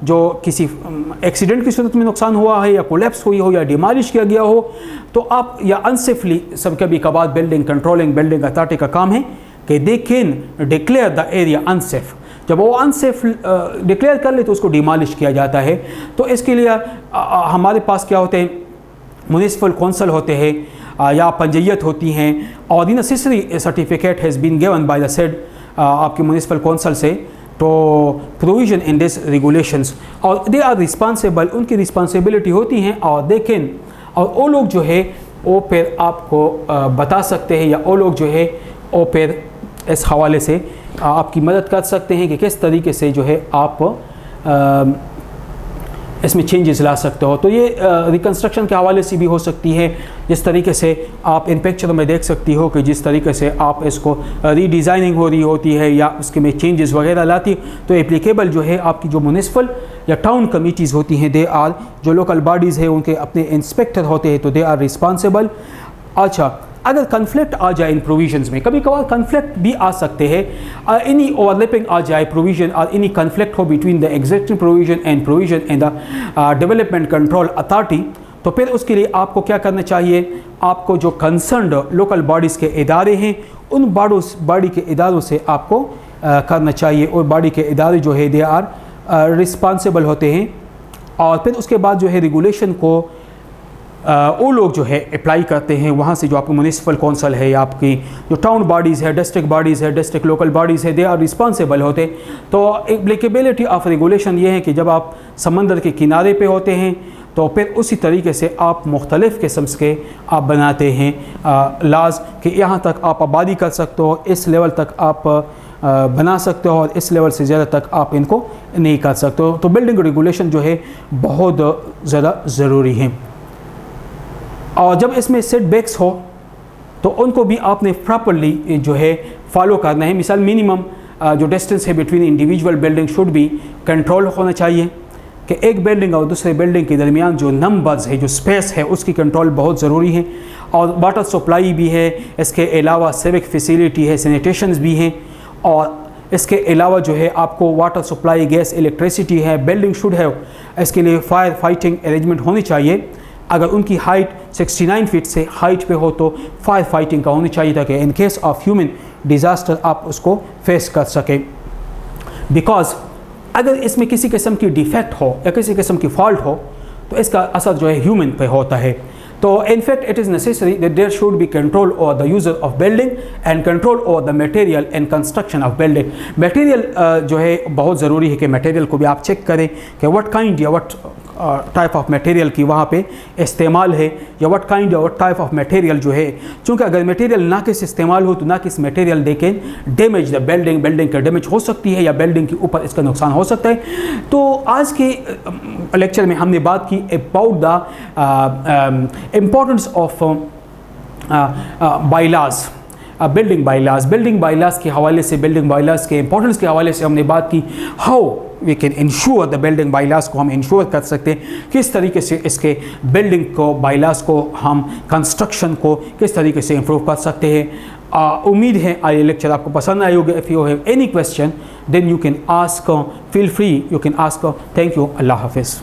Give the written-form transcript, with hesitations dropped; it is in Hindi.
जो किसी एक्सीडेंट की सूरत में नुकसान हुआ है या कोलैप्स हुई हो या डिमोलिश किया गया हो, तो आप या अनसेफली सब कभी कभार बिल्डिंग कंट्रोलिंग बिल्डिंग अथॉरिटी का काम है कि they can declare the area unsafe. जब वो अनसेफ डिक्लेयर कर ले तो उसको डिमोलिश किया जाता है। तो इसके लिए हमारे पास क्या होते हैं, म्युनिसिपल कौंसल होते हैं या पंचायत होती हैं, और the necessary certificate has been given by the said आपके म्युनिसिपल कौंसल से तो प्रोविजन इन दिस रेगुलेशंस, और दे आर रिस्पॉन्सिबल, उनकी रिस्पॉन्सिबिलिटी होती हैं, और देखें और वो लोग जो है वो फिर आपको बता सकते हैं या वो लोग जो है वो फिर इस हवाले से आपकी मदद कर सकते हैं कि किस तरीके से जो है आप इसमें चेंजेस ला सकते हो। तो ये रिकन्स्ट्रक्शन के हवाले से भी हो सकती है, जिस तरीके से आप इन पिक्चरों में देख सकती हो कि जिस तरीके से आप इसको रीडिज़ाइनिंग हो रही होती है या उसके में चेंजेस वगैरह लाती, तो एप्लीकेबल जो है आपकी जो म्युनिसिपल या टाउन कमिटीज़ होती हैं, दे आर जो लोकल बॉडीज़ हैं उनके अपने इंस्पेक्टर होते हैं, तो दे आर रिस्पॉन्सिबल। अच्छा, अगर कन्फ्लिक्ट आ जाए इन प्रोविजंस में, कभी कभार कन्फ्लिक्ट भी आ सकते हैं, एनी ओवरलैपिंग आ जाए प्रोविजन और एनी कन्फ्लिक्ट हो between the existing provision and provision in the development control authority, तो फिर उसके लिए आपको क्या करना चाहिए, आपको जो कंसर्न्ड लोकल बॉडीज़ के इदारे हैं उन बॉडी के इदारों से आपको करना चाहिए, और बॉडी के इदारे जो है दे आर रिस्पॉन्सिबल होते हैं। और फिर उसके बाद जो है रेगुलेशन को वो लोग जो है अप्लाई करते हैं, वहाँ से जो आपको म्युनिसिपल कौंसल है या आपकी जो टाउन बॉडीज़ है, डिस्ट्रिक्ट बॉडीज़ है, डिस्ट्रिक्ट लोकल बॉडीज़ है, दे आर रिस्पॉन्सिबल होते। तो एप्लीकेबिलिटी ऑफ रेगुलेशन ये है कि जब आप समंदर के किनारे पे होते हैं तो फिर उसी तरीके से आप मुख्तलिफ़ किस्म के आप बनाते हैं लाज कि यहाँ तक आप आबादी कर सकते हो, इस लेवल तक आप बना सकते हो और इस लेवल से ज़्यादा तक आप इनको नहीं कर सकते हो। तो बिल्डिंग रेगुलेशन जो है बहुत ज़्यादा ज़रूरी है, और जब इसमें सेटबैक्स हो तो उनको भी आपने प्रॉपर्ली जो है फॉलो करना है। मिसाल मिनिमम जो डिस्टेंस है बिटवीन इंडिविजुअल बिल्डिंग शुड भी कंट्रोल होना चाहिए कि एक बिल्डिंग और दूसरे बिल्डिंग के दरमियान जो नंबर्स है, जो स्पेस है, उसकी कंट्रोल बहुत ज़रूरी है। और वाटर सप्लाई भी है, इसके अलावा सिविक फैसिलिटी है, सैनिटेशंस भी हैं, और इसके अलावा जो है आपको वाटर सप्लाई, गैस, इलेक्ट्रिसिटी है। बिल्डिंग शुड हैव, इसके लिए फायर फाइटिंग अरेंजमेंट होनी चाहिए। अगर उनकी हाइट 69 फीट से हाइट पे हो तो फायर फाइटिंग का होनी चाहिए ताकि in case of human disaster आप उसको फेस कर सकें। बिकॉज अगर इसमें किसी किस्म की डिफेक्ट हो या किसी किस्म की फॉल्ट हो तो इसका असर जो है ह्यूमन पे होता है। तो in fact it is necessary that there should be control over the user of building and control over the material and construction of building. Material जो है बहुत ज़रूरी है कि मटेरियल को भी आप चेक करें कि व्हाट काइंड या व्हाट टाइप ऑफ मटेरियल की वहाँ पे इस्तेमाल है, या व्हाट काइंड या व्हाट टाइप ऑफ मटेरियल जो है। चूँकि अगर मटेरियल नाकिस इस्तेमाल हो तो नाकिस मटेरियल देखें डैमेज द बिल्डिंग, बिल्डिंग का डैमेज हो सकती है या बिल्डिंग के ऊपर इसका नुकसान हो सकता है। तो आज के लेक्चर में हमने बात की about the importance of bylaws, building bylaws के हवाले से, बिल्डिंग बायलाज के इंपॉर्टेंस के हवाले से हमने बात की। How we can ensure the building bylaws को हम इंश्योर कर सकते हैं, किस तरीके से इसके बिल्डिंग को बायलाज को हम कंस्ट्रक्शन को किस तरीके से इम्प्रूव कर सकते हैं। उम्मीद है ये लेक्चर आपको पसंद आए होगा। If you have any question then you can ask, feel free, you can ask. Thank you. अल्लाह हाफिज़।